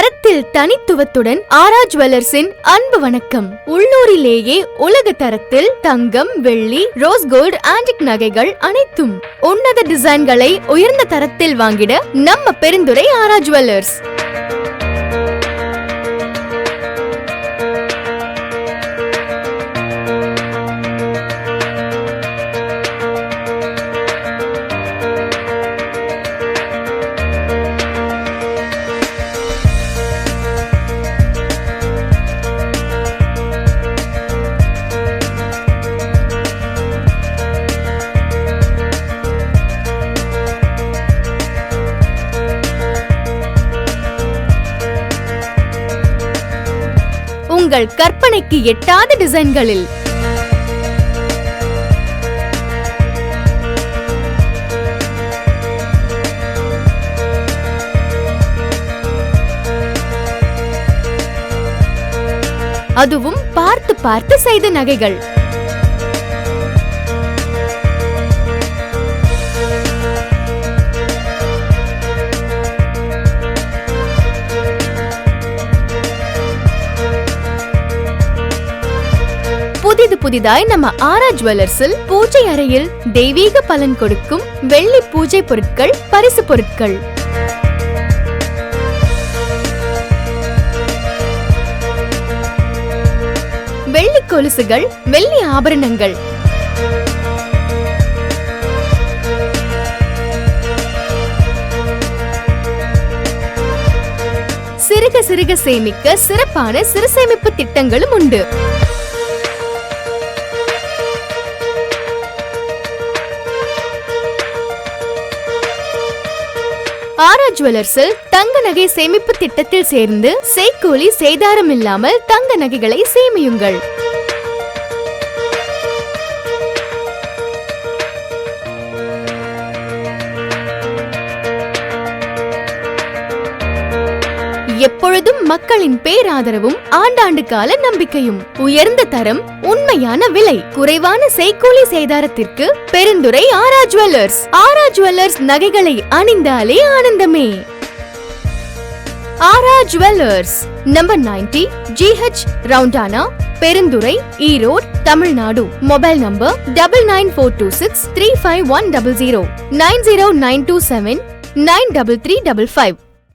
தரத்தில் தனித்துவத்துடன் ஆரா ஜுவல்லர்ஸின் அன்பு வணக்கம். உள்ளூரிலேயே உலக தரத்தில் தங்கம், வெள்ளி, ரோஸ் கோல்டு, ஆன்டிக் நகைகள் அனைத்தும் உன்னத டிசைன்களை உயர்ந்த தரத்தில் வாங்கிட நம்ம பெருந்துறை ஆரா ஜுவல்லர்ஸ். உங்கள் கற்பனைக்கு எட்டாத டிசைன்களில் அதுவும் பார்த்து பார்த்து செய்த நகைகள். புதிதாய் நம்ம ஆரா ஜுவல்லர்ஸில் பூஜை அறையில் தெய்வீக பலன் கொடுக்கும் வெள்ளி பூஜை பொருட்கள், பரிசு பொருட்கள், வெள்ளி கொலுசுகள், வெள்ளி ஆபரணங்கள், சிறுக சிறுக சேமிக்க சிறப்பான சிறு சேமிப்பு திட்டங்களும் உண்டு. ஆரா ஜுவல்லர்ஸில் தங்க நகை சேமிப்பு திட்டத்தில் சேர்ந்து செய்கூலி சேதாரம் இல்லாமல் தங்க நகைகளை சேமியுங்கள். எப்பொழுதும் மக்களின் பேராதரவும் ஆண்டாண்டு கால நம்பிக்கையும். உயர்ந்த தரம், உண்மையான விலை, குறைவான செய்கூலி சேதாரத்திற்கு பெருந்துறை ஆரா ஜுவல்லர்ஸ். ஆரா ஜுவல்லர்ஸ் நகைகளை அணிந்தாலே ஆனந்தமே. ஆரா ஜுவல்லர்ஸ், நம்பர் 90 GH ரவுண்டானா, பெருந்துறை, ஈரோடு, தமிழ்நாடு. Mobile number 9942635100, 90927933555.